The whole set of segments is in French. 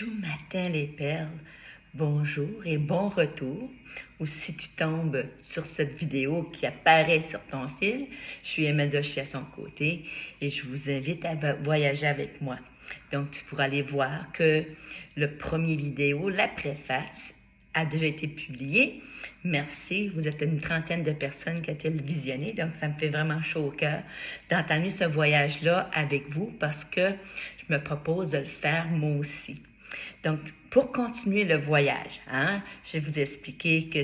Tout matin les perles, bonjour et bon retour. Ou si tu tombes sur cette vidéo qui apparaît sur ton fil, je suis Emma Doshi à son côté et je vous invite à voyager avec moi. Donc tu pourras aller voir que le premier vidéo, la préface, a déjà été publié. Merci, vous êtes une trentaine de personnes qui ont été visionnées, donc ça me fait vraiment chaud au cœur d'entamer ce voyage-là avec vous parce que je me propose de le faire moi aussi. Donc, pour continuer le voyage, je vais vous expliquer que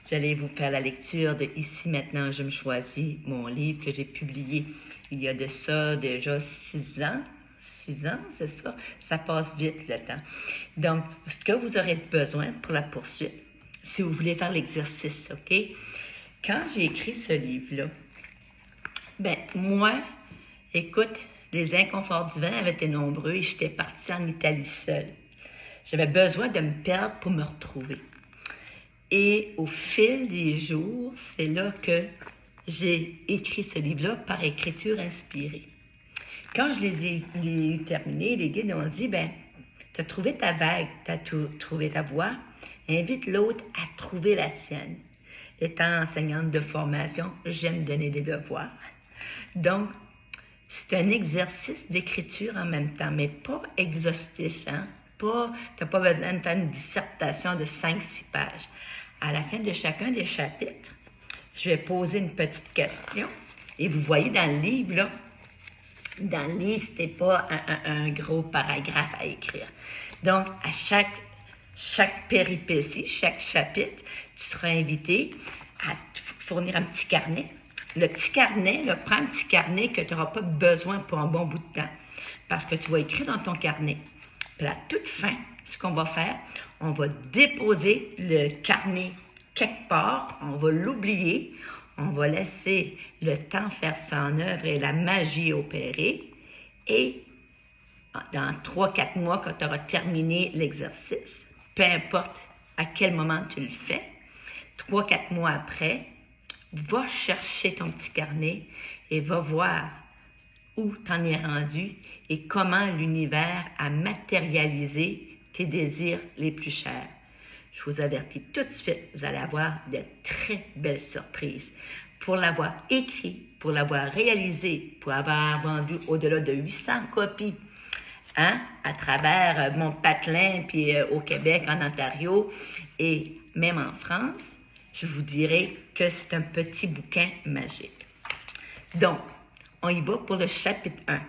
j'allais vous faire la lecture de Ici, maintenant, je me choisis, mon livre que j'ai publié il y a de ça déjà 6 ans. 6 ans, c'est ça? Ça passe vite le temps. Donc, ce que vous aurez besoin pour la poursuite, si vous voulez faire l'exercice, OK? Quand j'ai écrit ce livre-là, moi, écoute, les inconforts du vent avaient été nombreux et j'étais partie en Italie seule. J'avais besoin de me perdre pour me retrouver. Et au fil des jours, c'est là que j'ai écrit ce livre-là par écriture inspirée. Quand je les ai terminés, les guides ont dit, tu as trouvé ta vague, tu as trouvé ta voix, invite l'autre à trouver la sienne. Étant enseignante de formation, j'aime donner des devoirs. Donc, c'est un exercice d'écriture en même temps, mais pas exhaustif, Tu n'as pas besoin de faire une dissertation de 5-6 pages. À la fin de chacun des chapitres, je vais poser une petite question. Et vous voyez dans le livre, là, dans le livre, ce n'est pas un gros paragraphe à écrire. Donc, à chaque péripétie, chaque chapitre, tu seras invité à te fournir un petit carnet. Le petit carnet, prends un petit carnet que tu n'auras pas besoin pour un bon bout de temps. Parce que tu vas écrire dans ton carnet. Puis à la toute fin, ce qu'on va faire, on va déposer le carnet quelque part, on va l'oublier, on va laisser le temps faire son œuvre et la magie opérer. Et dans 3-4 mois, quand tu auras terminé l'exercice, peu importe à quel moment tu le fais, 3-4 mois après, va chercher ton petit carnet et va voir où t'en es rendu et comment l'univers a matérialisé tes désirs les plus chers. Je vous avertis tout de suite, vous allez avoir de très belles surprises. Pour l'avoir écrit, pour l'avoir réalisé, pour avoir vendu au-delà de 800 copies, à travers mon patelin, puis au Québec, en Ontario et même en France, je vous dirais que c'est un petit bouquin magique. Donc, on y va pour le chapitre 1.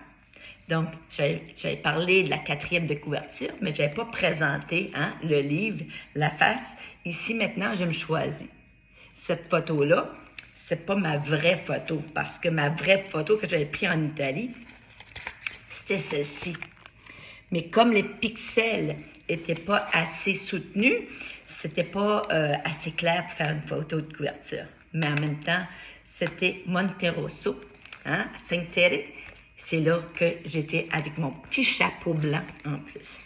Donc, j'avais parlé de la 4e de couverture, mais je n'avais pas présenté le livre, la face. Ici, maintenant, je me choisis. Cette photo-là, c'est pas ma vraie photo, parce que ma vraie photo que j'avais prise en Italie, c'était celle-ci. Mais comme les pixels n'étaient pas assez soutenus, c'était pas assez clair pour faire une photo de couverture. Mais en même temps, c'était Monterosso, à Sainte-Thérèse. C'est là que j'étais avec mon petit chapeau blanc en plus.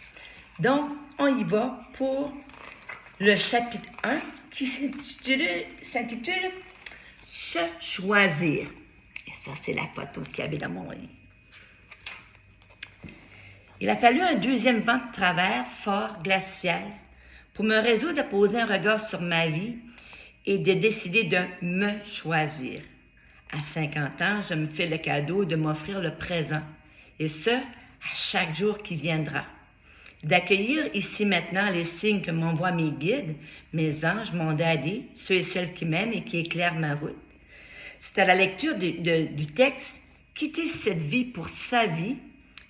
Donc, on y va pour le chapitre 1 qui s'intitule « Se choisir ». Et ça, c'est la photo qu'il y avait dans mon livre. Il a fallu un deuxième vent de travers fort, glacial, pour me résoudre à poser un regard sur ma vie et de décider de me choisir. À 50 ans, je me fais le cadeau de m'offrir le présent, et ce, à chaque jour qui viendra. D'accueillir ici maintenant les signes que m'envoient mes guides, mes anges, mon daddy, ceux et celles qui m'aiment et qui éclairent ma route. C'est à la lecture du texte « Quitter cette vie pour sa vie »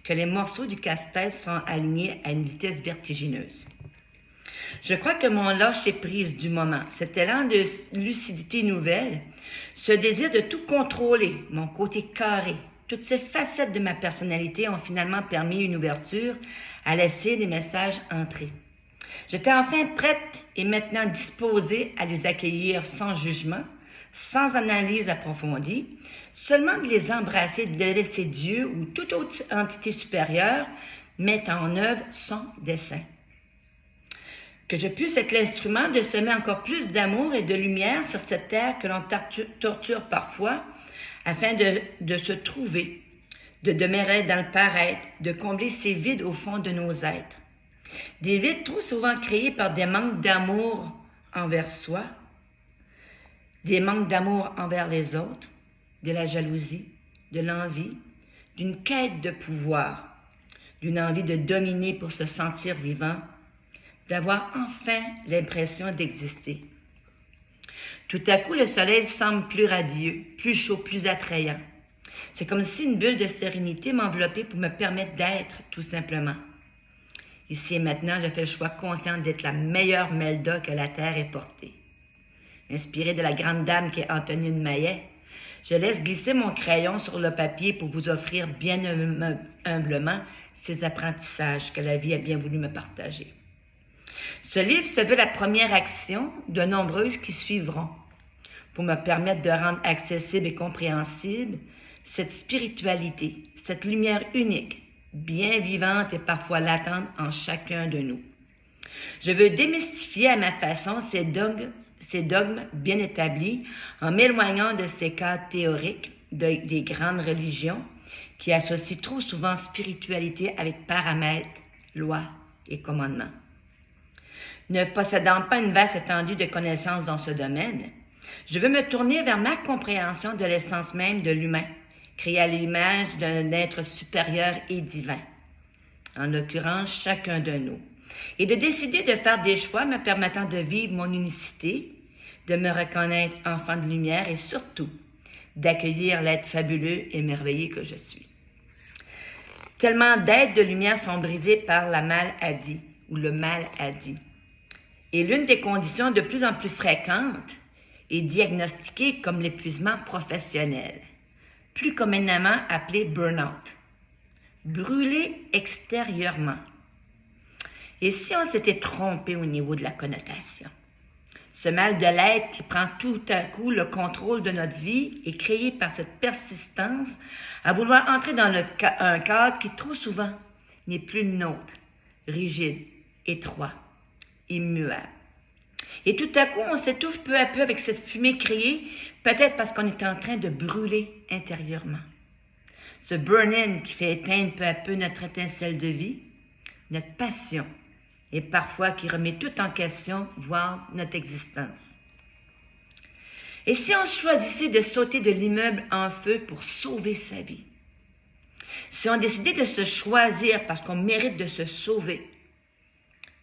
que les morceaux du casse-tête sont alignés à une vitesse vertigineuse. Je crois que mon lâcher-prise du moment, cet élan de lucidité nouvelle, ce désir de tout contrôler, mon côté carré, toutes ces facettes de ma personnalité ont finalement permis une ouverture à laisser des messages entrer. J'étais enfin prête et maintenant disposée à les accueillir sans jugement, sans analyse approfondie, seulement de les embrasser, de laisser Dieu ou toute autre entité supérieure mettre en œuvre son dessein. Que je puisse être l'instrument de semer encore plus d'amour et de lumière sur cette terre que l'on torture parfois, afin de se trouver, de demeurer dans le paraître, de combler ces vides au fond de nos êtres. Des vides trop souvent créés par des manques d'amour envers soi, des manques d'amour envers les autres, de la jalousie, de l'envie, d'une quête de pouvoir, d'une envie de dominer pour se sentir vivant, d'avoir enfin l'impression d'exister. Tout à coup, le soleil semble plus radieux, plus chaud, plus attrayant. C'est comme si une bulle de sérénité m'enveloppait pour me permettre d'être, tout simplement. Ici et maintenant, je fais le choix conscient d'être la meilleure Melda que la Terre ait portée. Inspirée de la grande dame qui est Antonine Maillet, je laisse glisser mon crayon sur le papier pour vous offrir bien humblement ces apprentissages que la vie a bien voulu me partager. Ce livre se veut la première action de nombreuses qui suivront pour me permettre de rendre accessible et compréhensible cette spiritualité, cette lumière unique, bien vivante et parfois latente en chacun de nous. Je veux démystifier à ma façon ces dogmes bien établis en m'éloignant de ces cadres théoriques des grandes religions qui associent trop souvent spiritualité avec paramètres, lois et commandements. Ne possédant pas une vaste étendue de connaissances dans ce domaine, je veux me tourner vers ma compréhension de l'essence même de l'humain, créé à l'image d'un être supérieur et divin, en l'occurrence chacun de nous, et de décider de faire des choix me permettant de vivre mon unicité, de me reconnaître enfant de lumière et surtout d'accueillir l'être fabuleux et merveilleux que je suis. Tellement d'êtres de lumière sont brisés par la maladie ou le maladie. Et l'une des conditions de plus en plus fréquentes est diagnostiquée comme l'épuisement professionnel, plus communément appelé burn-out. Brûler extérieurement. Et si on s'était trompé au niveau de la connotation? Ce mal de l'être qui prend tout à coup le contrôle de notre vie est créé par cette persistance à vouloir entrer dans un cadre qui trop souvent n'est plus le nôtre, rigide, étroit, immuable. Et tout à coup, on s'étouffe peu à peu avec cette fumée créée, peut-être parce qu'on est en train de brûler intérieurement. Ce burn-in qui fait éteindre peu à peu notre étincelle de vie, notre passion, et parfois qui remet tout en question, voire notre existence. Et si on choisissait de sauter de l'immeuble en feu pour sauver sa vie? Si on décidait de se choisir parce qu'on mérite de se sauver,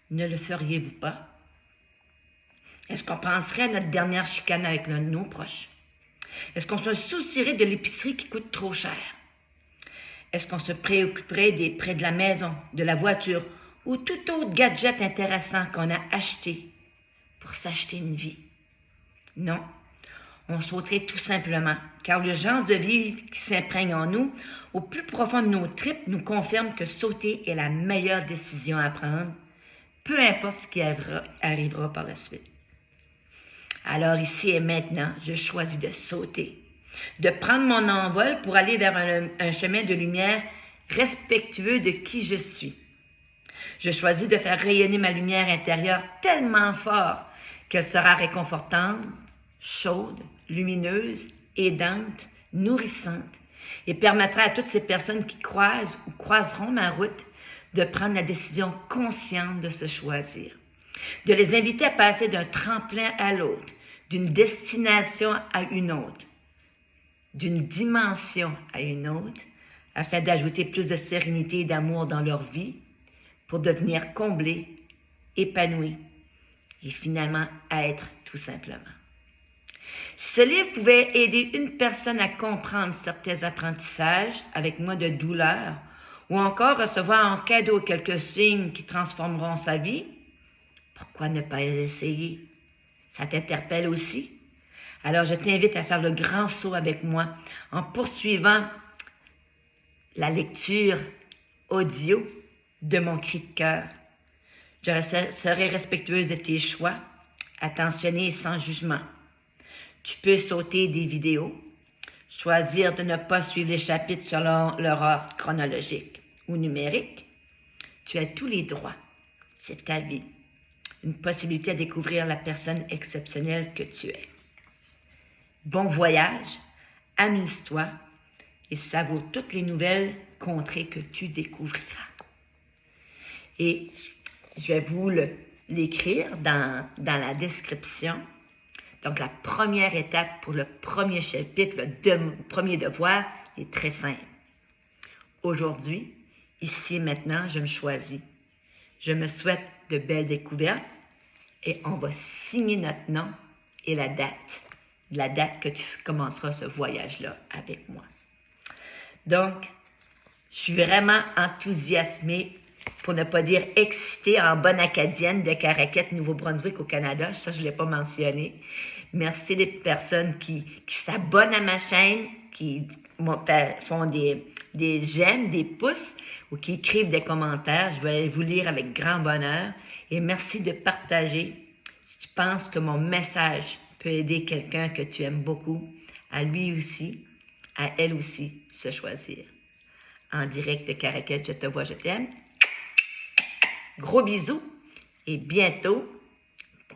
ne le feriez-vous pas? Est-ce qu'on penserait à notre dernière chicane avec l'un de nos proches? Est-ce qu'on se soucierait de l'épicerie qui coûte trop cher? Est-ce qu'on se préoccuperait des prêts de la maison, de la voiture ou tout autre gadget intéressant qu'on a acheté pour s'acheter une vie? Non, on sauterait tout simplement, car l'urgence de vivre qui s'imprègne en nous, au plus profond de nos tripes, nous confirme que sauter est la meilleure décision à prendre, peu importe ce qui arrivera par la suite. Alors ici et maintenant, je choisis de sauter, de prendre mon envol pour aller vers un chemin de lumière respectueux de qui je suis. Je choisis de faire rayonner ma lumière intérieure tellement fort qu'elle sera réconfortante, chaude, lumineuse, aidante, nourrissante et permettra à toutes ces personnes qui croisent ou croiseront ma route de prendre la décision consciente de se choisir, de les inviter à passer d'un tremplin à l'autre, d'une destination à une autre, d'une dimension à une autre, afin d'ajouter plus de sérénité et d'amour dans leur vie, pour devenir comblés, épanouis et finalement être tout simplement. Si ce livre pouvait aider une personne à comprendre certains apprentissages avec moins de douleur ou encore recevoir en cadeau quelques signes qui transformeront sa vie, pourquoi ne pas essayer? Ça t'interpelle aussi? Alors je t'invite à faire le grand saut avec moi en poursuivant la lecture audio de mon cri de cœur. Je serai respectueuse de tes choix, attentionnée et sans jugement. Tu peux sauter des vidéos, choisir de ne pas suivre les chapitres selon leur ordre chronologique ou numérique. Tu as tous les droits. C'est ta vie. Une possibilité à découvrir la personne exceptionnelle que tu es. Bon voyage, amuse-toi et savoure toutes les nouvelles contrées que tu découvriras. Et Je vais vous l'écrire dans la description. Donc, la première étape pour le premier chapitre, le premier devoir, est très simple. Aujourd'hui, ici et maintenant, je me choisis. Je me souhaite de belles découvertes et on va signer notre nom et la date que tu commenceras ce voyage-là avec moi. Donc, je suis vraiment enthousiasmée, pour ne pas dire excitée, en bonne acadienne de Caraquette, Nouveau-Brunswick au Canada. Ça, je ne l'ai pas mentionné. Merci les personnes qui s'abonnent à ma chaîne, qui font des j'aime, des pouces ou qui écrivent des commentaires. Je vais vous lire avec grand bonheur. Et merci de partager. Si tu penses que mon message peut aider quelqu'un que tu aimes beaucoup, à lui aussi, à elle aussi, se choisir. En direct de Caraquette, je te vois, je t'aime. Gros bisous et bientôt,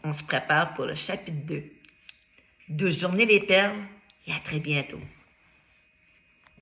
on se prépare pour le chapitre 2. 12 journées les perles et à très bientôt.